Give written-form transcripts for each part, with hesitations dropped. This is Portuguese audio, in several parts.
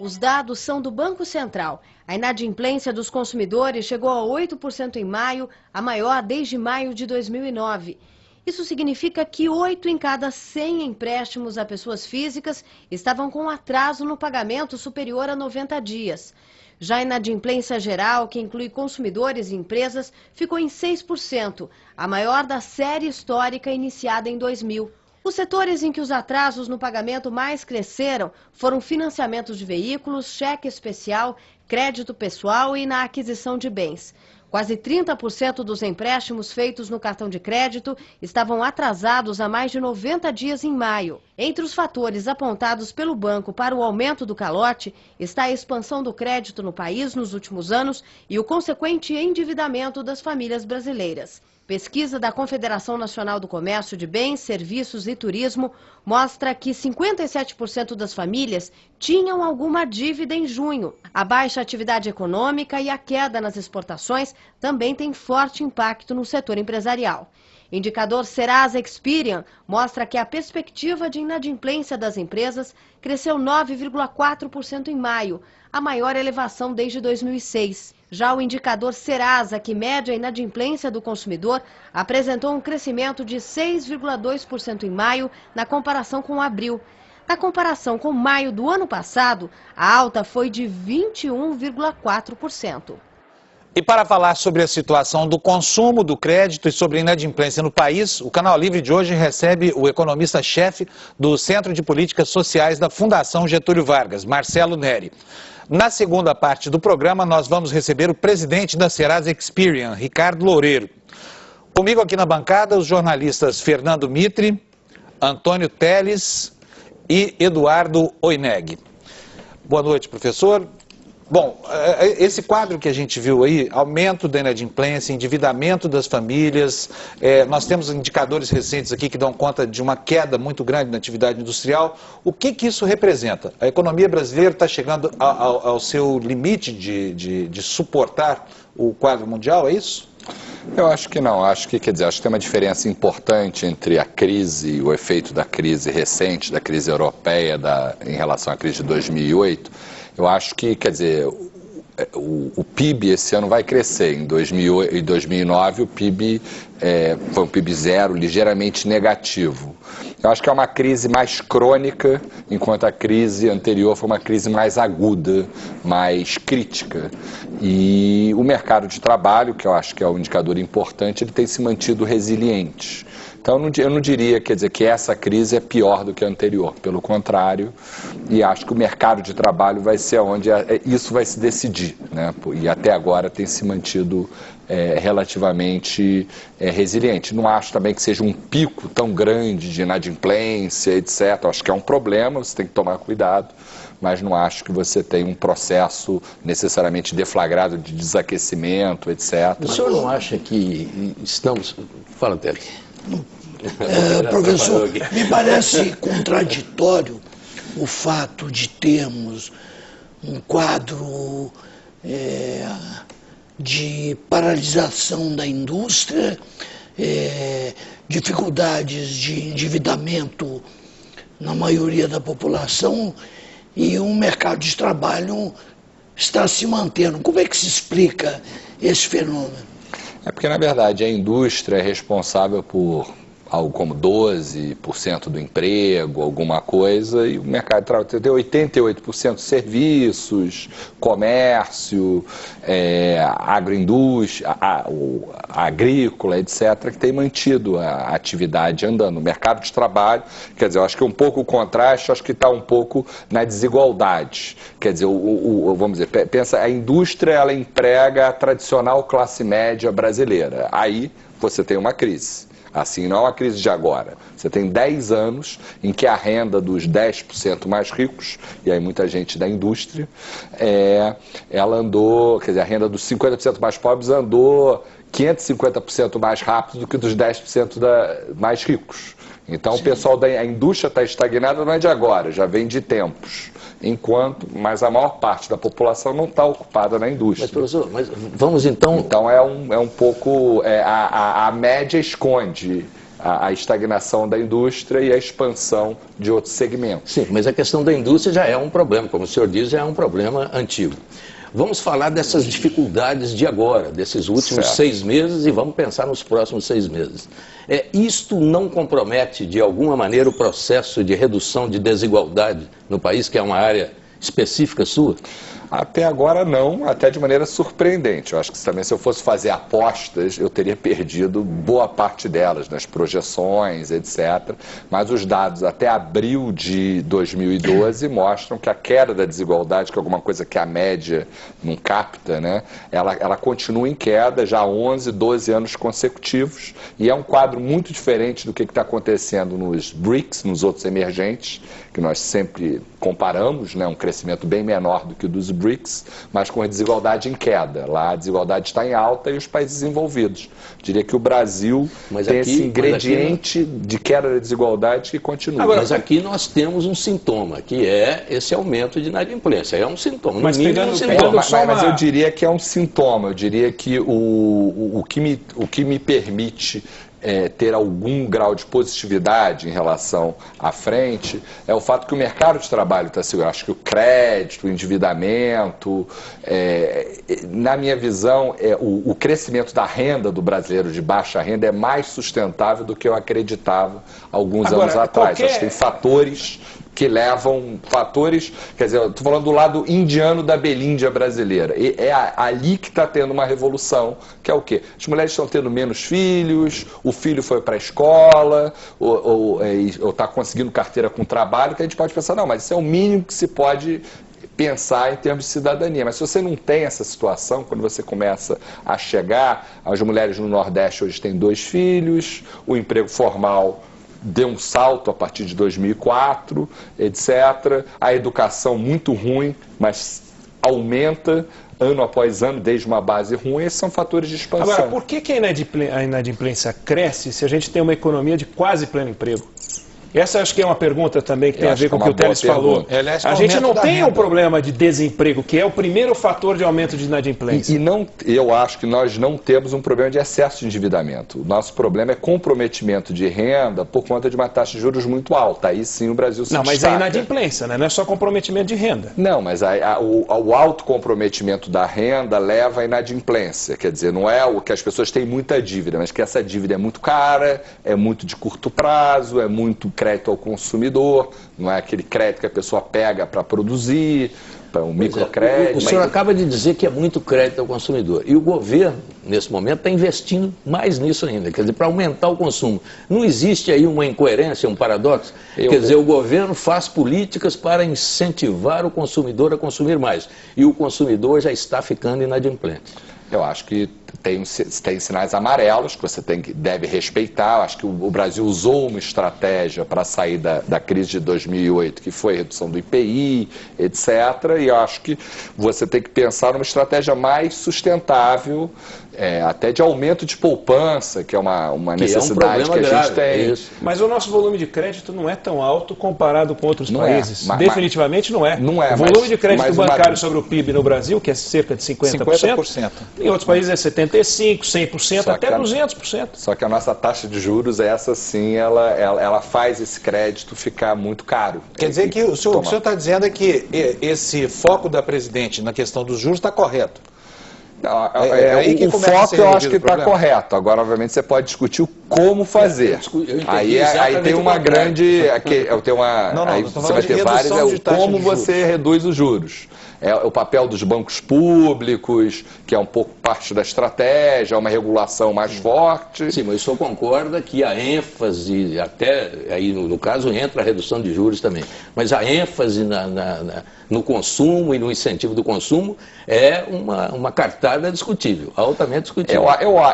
Os dados são do Banco Central. A inadimplência dos consumidores chegou a 8% em maio, a maior desde maio de 2009. Isso significa que 8 em cada 100 empréstimos a pessoas físicas estavam com atraso no pagamento superior a 90 dias. Já a inadimplência geral, que inclui consumidores e empresas, ficou em 6%, a maior da série histórica iniciada em 2000. Os setores em que os atrasos no pagamento mais cresceram foram financiamentos de veículos, cheque especial, crédito pessoal e na aquisição de bens. Quase 30% dos empréstimos feitos no cartão de crédito estavam atrasados há mais de 90 dias em maio. Entre os fatores apontados pelo banco para o aumento do calote está a expansão do crédito no país nos últimos anos e o consequente endividamento das famílias brasileiras. Pesquisa da Confederação Nacional do Comércio de Bens, Serviços e Turismo mostra que 57% das famílias tinham alguma dívida em junho. A baixa atividade econômica e a queda nas exportações também têm forte impacto no setor empresarial. Indicador Serasa Experian mostra que a perspectiva de inadimplência das empresas cresceu 9,4% em maio, a maior elevação desde 2006. Já o indicador Serasa, que mede a inadimplência do consumidor, apresentou um crescimento de 6,2% em maio na comparação com abril. Na comparação com maio do ano passado, a alta foi de 21,4%. E para falar sobre a situação do consumo, do crédito e sobre a inadimplência no país, o Canal Livre de hoje recebe o economista-chefe do Centro de Políticas Sociais da Fundação Getúlio Vargas, Marcelo Neri. Na segunda parte do programa, nós vamos receber o presidente da Serasa Experian, Ricardo Loureiro. Comigo aqui na bancada, os jornalistas Fernando Mitre, Antônio Teles e Eduardo Oineg. Boa noite, professor. Bom, esse quadro que a gente viu aí, aumento da inadimplência, endividamento das famílias, nós temos indicadores recentes aqui que dão conta de uma queda muito grande na atividade industrial. O que isso representa? A economia brasileira está chegando ao seu limite de suportar o quadro mundial, é isso? Eu acho que não, acho que tem uma diferença importante entre a crise, o efeito da crise recente, da crise europeia em relação à crise de 2008. Eu acho que, o PIB esse ano vai crescer. Em 2009 o PIB foi um PIB zero, ligeiramente negativo. Eu acho que é uma crise mais crônica, enquanto a crise anterior foi uma crise mais aguda, mais crítica. E o mercado de trabalho, que eu acho que é um indicador importante, ele tem se mantido resiliente. Então, eu não diria, que essa crise é pior do que a anterior, pelo contrário, e acho que o mercado de trabalho vai ser onde isso vai se decidir, né? E até agora tem se mantido relativamente resiliente. Não acho também que seja um pico tão grande de inadimplência, etc. Acho que é um problema, você tem que tomar cuidado, mas não acho que você tem um processo necessariamente deflagrado de desaquecimento, etc. O senhor não acha que estamos... Fala, Teles. Professor, me parece contraditório o fato de termos um quadro de paralisação da indústria, dificuldades de endividamento na maioria da população e um mercado de trabalho está se mantendo. Como é que se explica esse fenômeno? É porque, na verdade, a indústria é responsável por algo como 12% do emprego, alguma coisa, e o mercado de trabalho tem 88% de serviços, comércio, agroindústria, agrícola, etc., que tem mantido a atividade andando. O mercado de trabalho, eu acho que é um pouco o contraste, acho que está um pouco na desigualdade. Vamos dizer, pensa, a indústria, ela emprega a tradicional classe média brasileira. Aí você tem uma crise. Assim, não é uma crise de agora. Você tem 10 anos em que a renda dos 10% mais ricos, e aí muita gente da indústria, ela andou, a renda dos 50% mais pobres andou 550% mais rápido do que dos 10% mais ricos. Então, sim, o pessoal a indústria está estagnada, não é de agora, já vem de tempos. Mas a maior parte da população não está ocupada na indústria. Mas, professor, vamos então... Então é um pouco, a média esconde a estagnação da indústria e a expansão de outros segmentos. Sim, mas a questão da indústria já é um problema, como o senhor diz, já é um problema antigo. Vamos falar dessas dificuldades de agora, desses últimos 6 meses, e vamos pensar nos próximos 6 meses. Isto não compromete, de alguma maneira, o processo de redução de desigualdade no país, que é uma área específica sua? Até agora não, até de maneira surpreendente. Eu acho que também se eu fosse fazer apostas, eu teria perdido boa parte delas, nas projeções, etc. Mas os dados até abril de 2012 mostram que a queda da desigualdade, que é alguma coisa que a média não capta, né, ela continua em queda já há 11, 12 anos consecutivos. E é um quadro muito diferente do que está acontecendo nos BRICS, nos outros emergentes, que nós sempre comparamos, né, um crescimento bem menor do que o dos BRICS, mas com a desigualdade em queda. Lá a desigualdade está em alta e os países desenvolvidos. Eu diria que o Brasil tem esse ingrediente de queda da desigualdade que continua. Agora, mas aqui nós temos um sintoma, que é esse aumento de inadimplência. É um sintoma. Mas eu diria que é um sintoma. Eu diria que o que me permite ter algum grau de positividade em relação à frente é o fato que o mercado de trabalho está seguro. Acho que o crédito, o endividamento, na minha visão, o crescimento da renda do brasileiro de baixa renda é mais sustentável do que eu acreditava alguns anos atrás. Acho que tem fatores que levam quer dizer, eu estou falando do lado indiano da Belíndia brasileira. E é ali que está tendo uma revolução, que é o quê? As mulheres estão tendo menos filhos, o filho foi para a escola, ou está conseguindo carteira com trabalho, que a gente pode pensar, não, mas isso é o mínimo que se pode pensar em termos de cidadania. Mas se você não tem essa situação, quando você começa a chegar, as mulheres no Nordeste hoje têm 2 filhos, o emprego formal deu um salto a partir de 2004, etc. A educação muito ruim, mas aumenta ano após ano, desde uma base ruim. Esses são fatores de expansão. Agora, por que a inadimplência cresce se a gente tem uma economia de quase pleno emprego? Essa acho que é uma pergunta também que tem a ver com o que o Teles falou. A gente não tem um problema de desemprego, que é o primeiro fator de aumento de inadimplência. Eu acho que nós não temos um problema de excesso de endividamento. O nosso problema é comprometimento de renda por conta de uma taxa de juros muito alta. Aí sim o Brasil se destaca. Mas é inadimplência, né? Não é só comprometimento de renda. Não, mas o alto comprometimento da renda leva à inadimplência. Quer dizer, não é o que as pessoas têm muita dívida, mas que essa dívida é muito cara, é muito de curto prazo, é muito crédito ao consumidor, não é aquele crédito que a pessoa pega para produzir, para um microcrédito. O senhor acaba de dizer que é muito crédito ao consumidor. E o governo, nesse momento, está investindo mais nisso ainda, quer dizer, para aumentar o consumo. Não existe aí uma incoerência, um paradoxo? Quer dizer, o governo faz políticas para incentivar o consumidor a consumir mais. E o consumidor já está ficando inadimplente. Eu acho que tem sinais amarelos que você deve respeitar. Eu acho que o Brasil usou uma estratégia para sair da crise de 2008, que foi a redução do IPI, etc. E eu acho que você tem que pensar numa estratégia mais sustentável, até de aumento de poupança, que é uma necessidade que a gente tem. Mas o nosso volume de crédito não é tão alto comparado com outros países. Definitivamente não é. O volume de crédito bancário sobre o PIB no Brasil, que é cerca de 50%, em outros países é 75%, 100%, até 200%. Só que a nossa taxa de juros, essa sim, ela faz esse crédito ficar muito caro. Quer dizer que o senhor está dizendo é que esse foco da presidente na questão dos juros está correto? O foco eu acho que está correto. Agora, obviamente, você pode discutir o como fazer. Aí tem uma grande... Aí você vai ter vários... Como você reduz os juros. É o papel dos bancos públicos, que é um pouco parte da estratégia, uma regulação mais forte. Sim, mas o senhor concorda que a ênfase, até aí no caso entra a redução de juros também, mas a ênfase no consumo e no incentivo do consumo é uma cartada discutível, altamente discutível.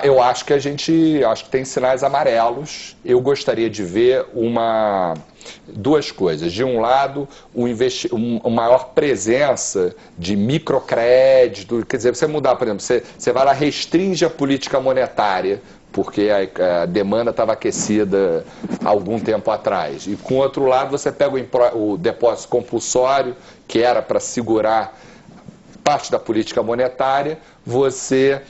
Eu acho que acho que tem sinais amarelos. Eu gostaria de ver duas coisas. De um lado, uma maior presença de microcrédito. Quer dizer, você mudar, por exemplo, você vai lá, restringe a política monetária, porque a demanda estava aquecida há algum tempo atrás. E, com outro lado, você pega o depósito compulsório, que era para segurar parte da política monetária, você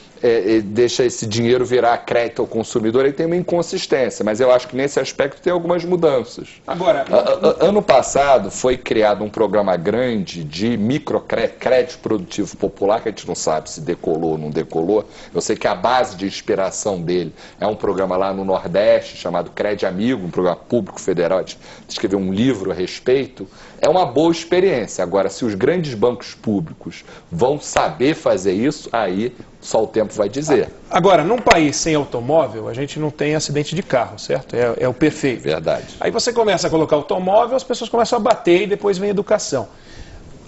deixa esse dinheiro virar crédito ao consumidor, aí tem uma inconsistência, mas eu acho que nesse aspecto tem algumas mudanças. Agora, ano passado foi criado um programa grande de microcrédito produtivo popular, que a gente não sabe se decolou ou não decolou. Eu sei que a base de inspiração dele é um programa lá no Nordeste, chamado Crédito Amigo, um programa público federal, a gente escreveu um livro a respeito. É uma boa experiência. Agora, se os grandes bancos públicos vão saber fazer isso, aí só o tempo vai dizer. Agora, num país sem automóvel, a gente não tem acidente de carro, certo? É o perfeito. Verdade. Aí você começa a colocar automóvel, as pessoas começam a bater e depois vem a educação.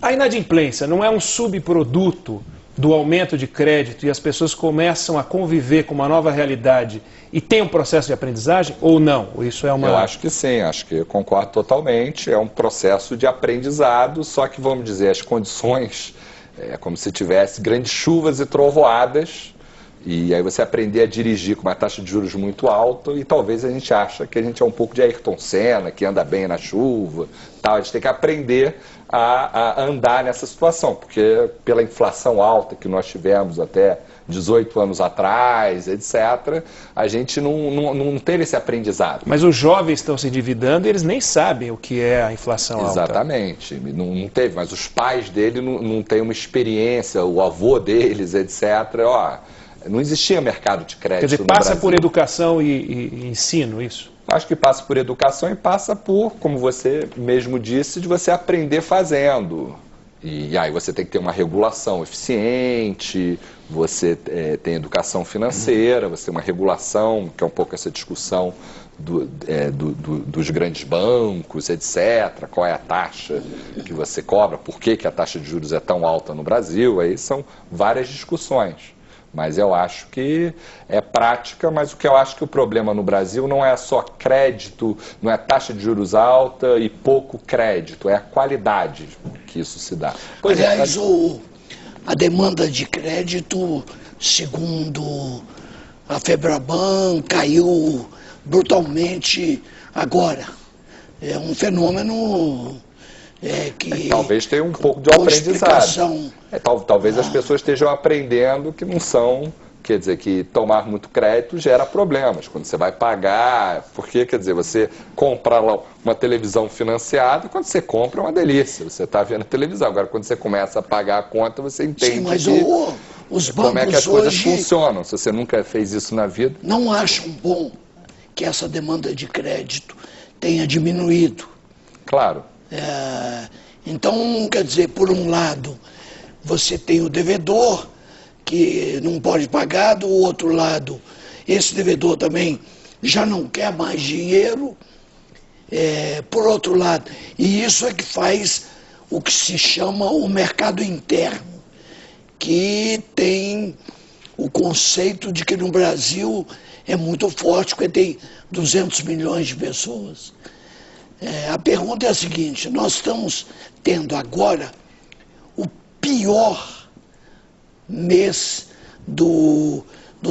A inadimplência não é um subproduto do aumento de crédito e as pessoas começam a conviver com uma nova realidade e tem um processo de aprendizagem ou não? Ou isso é uma... Eu acho que sim, acho que eu concordo totalmente. É um processo de aprendizado, só que, vamos dizer, as condições... É como se tivesse grandes chuvas e trovoadas, e aí você aprender a dirigir com uma taxa de juros muito alta, e talvez a gente acha que a gente é um pouco de Ayrton Senna, que anda bem na chuva, tal. A gente tem que aprender a andar nessa situação, porque pela inflação alta que nós tivemos até 18 anos atrás, etc., a gente não teve esse aprendizado. Mas os jovens estão se endividando e eles nem sabem o que é a inflação alta. Exatamente. Não teve, mas os pais dele não têm uma experiência, o avô deles, etc. Não existia mercado de crédito. Quer dizer, passa por educação e ensino, isso? Acho que passa por educação e passa por, como você mesmo disse, de você aprender fazendo. E aí você tem que ter uma regulação eficiente, você tem educação financeira, você tem uma regulação, que é um pouco essa discussão dos grandes bancos, etc. Qual é a taxa que você cobra, por que a taxa de juros é tão alta no Brasil, aí são várias discussões. Mas eu acho que é prática, mas o que eu acho que o problema no Brasil não é só crédito, não é taxa de juros alta e pouco crédito, é a qualidade que isso se dá. Aliás, a demanda de crédito, segundo a Febraban, caiu brutalmente agora. É um fenômeno que... talvez tenha um pouco de aprendizado. Talvez as pessoas estejam aprendendo que não são... Quer dizer, que tomar muito crédito gera problemas. Quando você vai pagar, porque, quer dizer, você compra lá uma televisão financiada, quando você compra é uma delícia, você está vendo a televisão. Agora, quando você começa a pagar a conta, você entende. Sim, mas os bancos como é que as coisas funcionam, se você nunca fez isso na vida. Não acham bom que essa demanda de crédito tenha diminuído. Claro. Então, quer dizer, por um lado, você tem o devedor, que não pode pagar, do outro lado, esse devedor também já não quer mais dinheiro, por outro lado, e isso é que faz o que se chama o mercado interno, que tem o conceito de que no Brasil é muito forte, porque tem 200 milhões de pessoas. A pergunta é a seguinte: nós estamos tendo agora o pior mês do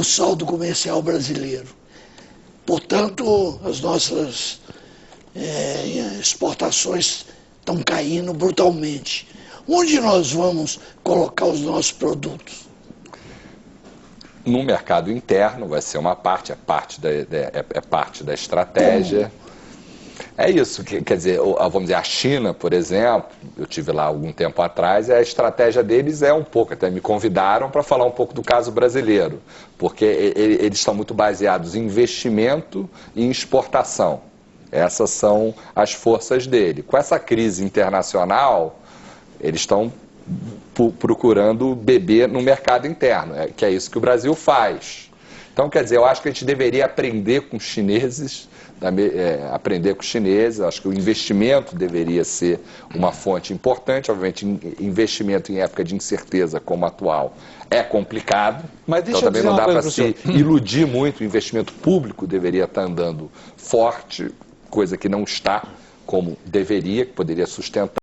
saldo comercial brasileiro. Portanto, as nossas exportações estão caindo brutalmente. Onde nós vamos colocar os nossos produtos? No mercado interno vai ser uma parte, parte da estratégia. É isso, quer dizer, vamos dizer, a China, por exemplo, eu tive lá algum tempo atrás, a estratégia deles é um pouco, até me convidaram para falar um pouco do caso brasileiro, porque eles estão muito baseados em investimento e em exportação. Essas são as forças dele. Com essa crise internacional, eles estão procurando beber no mercado interno, que é isso que o Brasil faz. Então, quer dizer, eu acho que a gente deveria aprender com os chineses, acho que o investimento deveria ser uma fonte importante. Obviamente, investimento em época de incerteza como a atual é complicado, mas então também não dá para se iludir muito. O investimento público deveria estar andando forte, coisa que não está como deveria, que poderia sustentar.